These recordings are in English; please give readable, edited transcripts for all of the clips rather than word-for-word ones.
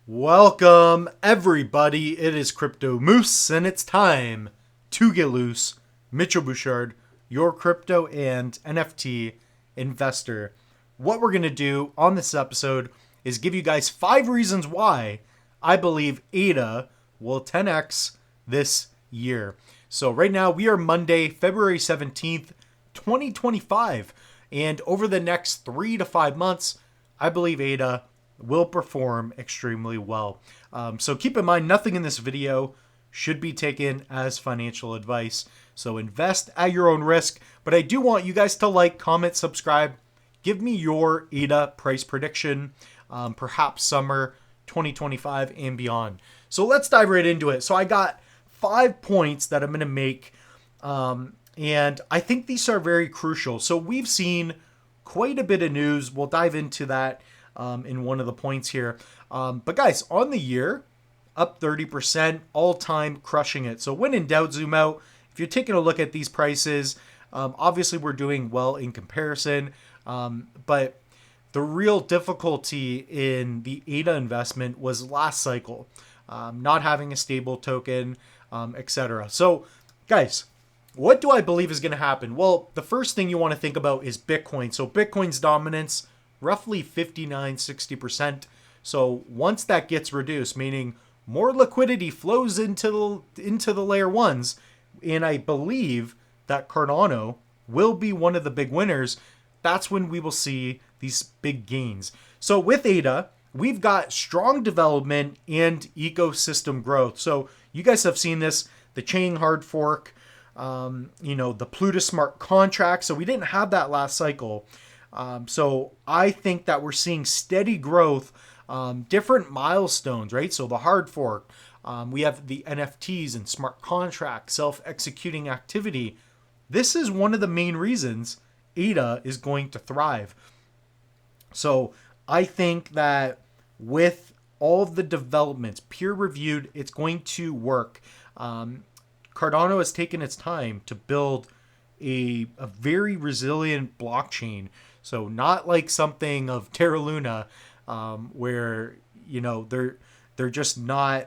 Welcome, everybody. It is Crypto Moose, and it's time to get loose. Mitchell Bouchard, your crypto and NFT investor. What we're going to do on this episode is give you guys 5 reasons why I believe ADA will 10x this year. So, right now, we are Monday, February 17th, 2025. And over the next 3 to 5 months, I believe ADA will perform extremely well. So keep in mind, nothing in this video should be taken as financial advice. So invest at your own risk. But I do want you guys to like, comment, subscribe. Give me your ADA price prediction, perhaps summer 2025 and beyond. So let's dive right into it. So I got 5 points that I'm going to make. And I think these are very crucial. So we've seen quite a bit of news. We'll dive into that in one of the points here. But guys, on the year, up 30%, all time crushing it. So when in doubt, zoom out. If you're taking a look at these prices, obviously we're doing well in comparison. But the real difficulty in the ADA investment was last cycle, not having a stable token, etc. So guys, what do I believe is going to happen? Well, the first thing you want to think about is Bitcoin. So Bitcoin's dominance, roughly 59-60%. So once that gets reduced, meaning more liquidity flows into the layer ones, and I believe that Cardano will be one of the big winners, that's when we will see these big gains. So with ADA, we've got strong development and ecosystem growth. So you guys have seen this, the chain hard fork, the Plutus smart contract. So we didn't have that last cycle. So I think that we're seeing steady growth, different milestones, right? So the hard fork, we have the NFTs and smart contracts, self-executing activity. This is one of the main reasons ADA is going to thrive. So I think that with all of the developments, peer-reviewed, it's going to work. Cardano has taken its time to build a very resilient blockchain. So not like something of Terra Luna, where they're just not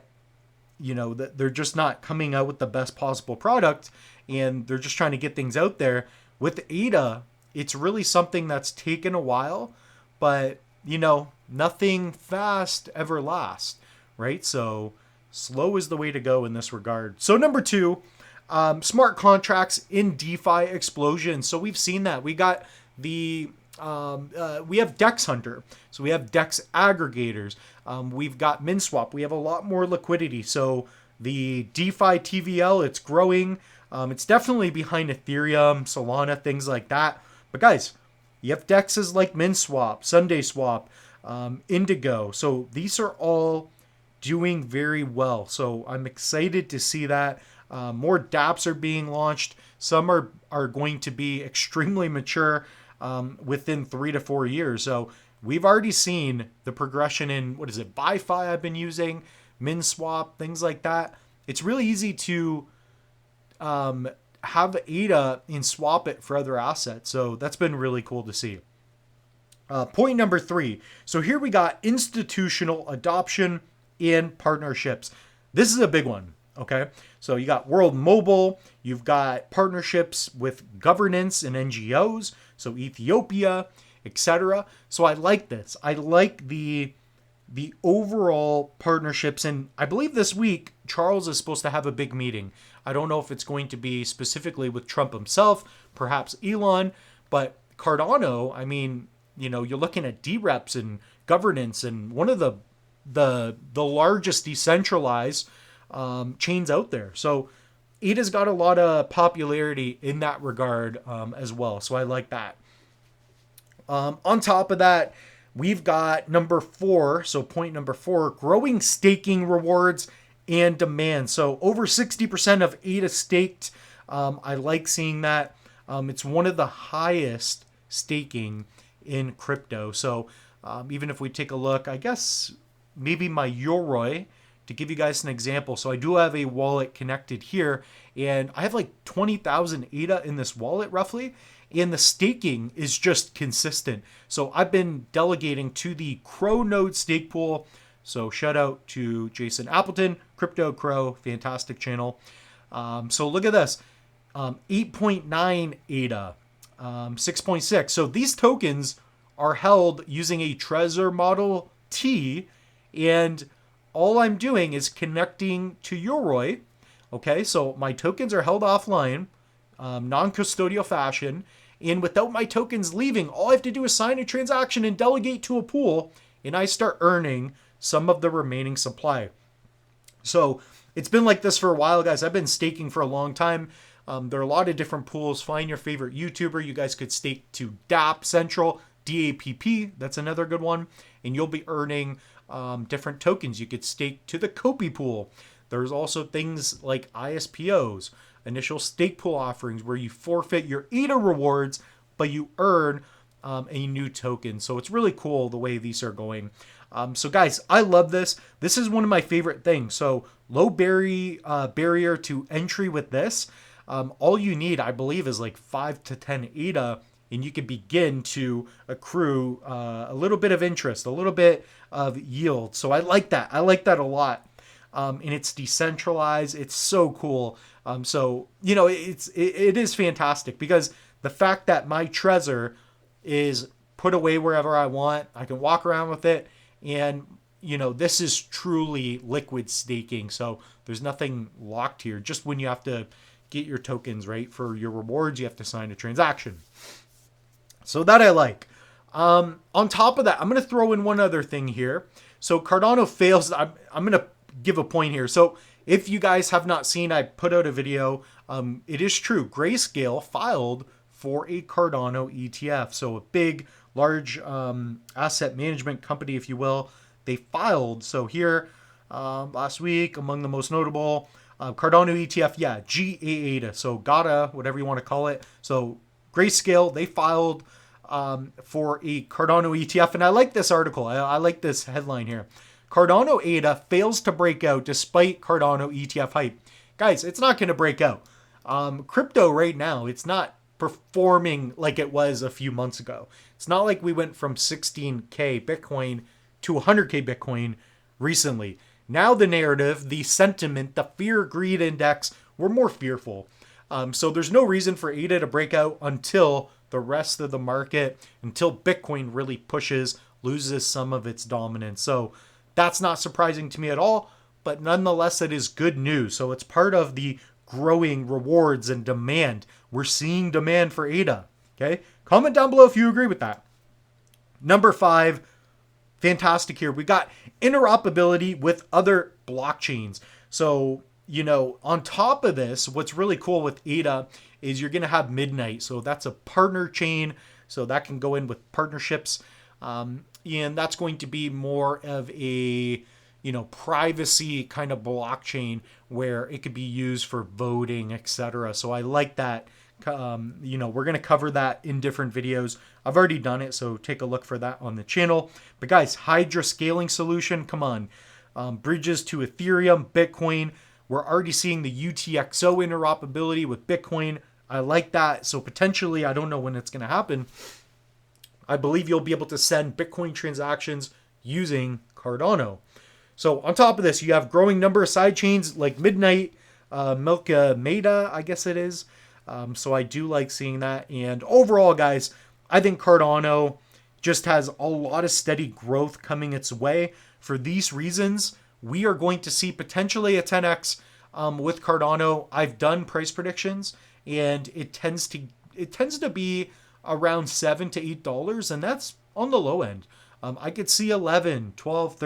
they're just not coming out with the best possible product, and they're just trying to get things out there. With ADA, it's really something that's taken a while, but nothing fast ever lasts, right? So slow is the way to go in this regard. So number 2, smart contracts in DeFi explosion. So we've seen that. We got we have Dex Hunter. So we have Dex aggregators. We've got MinSwap. We have a lot more liquidity. So the DeFi TVL, it's growing. It's definitely behind Ethereum, Solana, things like that. But guys, you have DEXs like MinSwap, SundaySwap, Indigo. So these are all doing very well. So I'm excited to see that. More dApps are being launched. Some are going to be extremely mature within 3 to 4 years. So we've already seen the progression in, BiFi I've been using, MinSwap, things like that. It's really easy to have ADA and swap it for other assets. So that's been really cool to see. Point number 3. So here we got institutional adoption and partnerships. This is a big one. Okay, so you got World Mobile, you've got partnerships with governance and NGOs, so Ethiopia, etc. So I like this. I like the overall partnerships, and I believe this week Charles is supposed to have a big meeting. I don't know if it's going to be specifically with Trump himself, perhaps Elon, but Cardano, I mean, you're looking at DREPs and governance, and one of the largest decentralized chains out there. So ADA's got a lot of popularity in that regard as well. So I like that. On top of that, we've got number 4. So point number 4, growing staking rewards and demand. So over 60% of ADA staked. I like seeing that. It's one of the highest staking in crypto. So even if we take a look, I guess maybe my Yoroi, to give you guys an example. So I do have a wallet connected here, and I have like 20,000 ADA in this wallet roughly, and the staking is just consistent. So I've been delegating to the Crow Node stake pool So shout out to Jason Appleton, Crypto Crow, fantastic channel. So look at this, 8.9 ADA, 6.6. So these tokens are held using a Trezor Model T, and all I'm doing is connecting to Yoroi. Okay, so my tokens are held offline, non-custodial fashion, and without my tokens leaving, all I have to do is sign a transaction and delegate to a pool, and I start earning some of the remaining supply. So it's been like this for a while, guys. I've been staking for a long time. There are a lot of different pools. Find your favorite YouTuber. You guys could stake to DApp Central, DAPP. That's another good one. And you'll be earning different tokens. You could stake to the Kopi pool. There's also things like ISPOs, initial stake pool offerings, where you forfeit your ADA rewards, but you earn a new token. So it's really cool the way these are going. So guys, I love this. This is one of my favorite things. So low barrier to entry with this. All you need, I believe, is like 5 to 10 ADA, and you can begin to accrue a little bit of interest, a little bit of yield. So I like that. I like that a lot. And it's decentralized. It's so cool. So, you know, it is fantastic, because the fact that my Trezor is put away wherever I want, I can walk around with it, and, you know, this is truly liquid staking. So there's nothing locked here. Just when you have to get your tokens, right, for your rewards, you have to sign a transaction. So that I like. On top of that, I'm going to throw in one other thing here. So Cardano fails. I'm going to give a point here. So if you guys have not seen, I put out a video. It is true. Grayscale filed for a Cardano ETF. So a big, large asset management company, if you will. They filed. So here last week, among the most notable, Cardano ETF, yeah, GA8, so GATA, whatever you want to call it. So Grayscale, they filed for a Cardano ETF. And I like this article. I like this headline here. Cardano ADA fails to break out despite Cardano ETF hype. Guys, it's not going to break out. Crypto right now, it's not performing like it was a few months ago. It's not like we went from 16K Bitcoin to 100K Bitcoin recently. Now the narrative, the sentiment, the fear greed index, we're more fearful. So there's no reason for ADA to break out until the rest of the market, until Bitcoin really pushes, loses some of its dominance. So that's not surprising to me at all, but nonetheless, it is good news. So it's part of the growing rewards and demand. We're seeing demand for ADA. Okay, comment down below if you agree with that. Number 5, fantastic here. We got interoperability with other blockchains. So, you know, on top of this, what's really cool with ADA is you're going to have Midnight. So that's a partner chain. So that can go in with partnerships. And that's going to be more of a, you know, privacy kind of blockchain where it could be used for voting, etc. So I like that. You know, we're going to cover that in different videos. I've already done it, so take a look for that on the channel. But guys, Hydra scaling solution, come on. Bridges to Ethereum, Bitcoin. We're already seeing the UTXO interoperability with Bitcoin. I like that. So potentially, I don't know when it's going to happen. I believe you'll be able to send Bitcoin transactions using Cardano. So on top of this, you have growing number of sidechains like Midnight, Milka Meta, I guess it is. So I do like seeing that. And overall, guys, I think Cardano just has a lot of steady growth coming its way. For these reasons, we are going to see potentially a 10x with Cardano. I've done price predictions, and it tends to be around $7 to $8, and that's on the low end. I could see $11, $12,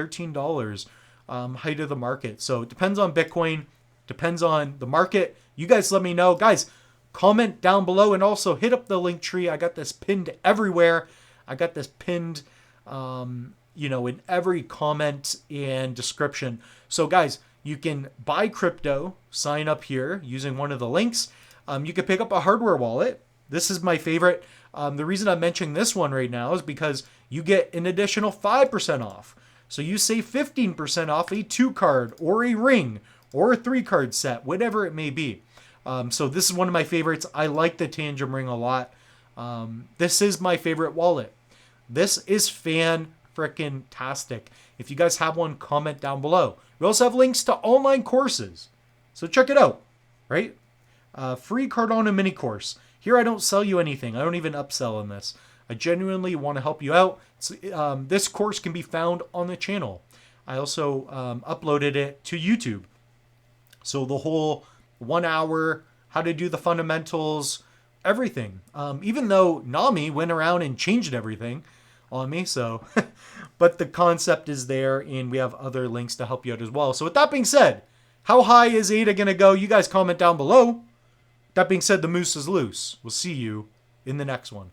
$13 height of the market. So it depends on Bitcoin, depends on the market. You guys let me know. Guys, comment down below, and also hit up the link tree. I got this pinned everywhere. I got this pinned, you know, in every comment and description. So guys, you can buy crypto, sign up here using one of the links. You can pick up a hardware wallet. This is my favorite. The reason I'm mentioning this one right now is because you get an additional 5% off. So you save 15% off a 2-card or a ring or a 3-card set, whatever it may be. So this is one of my favorites. I like the Tangem ring a lot. This is my favorite wallet. This is fan freaking tastic. If you guys have one, comment down below. We also have links to online courses, so check it out, right? Free Cardano mini course. Here I don't sell you anything. I don't even upsell in this. I genuinely want to help you out. This course can be found on the channel. I also uploaded it to YouTube. So the whole 1 hour, how to do the fundamentals, everything. Even though Nami went around and changed everything on me, so but the concept is there, and we have other links to help you out as well. So with that being said, how high is ADA gonna go? You guys comment down below. That being said, the moose is loose. We'll see you in the next one.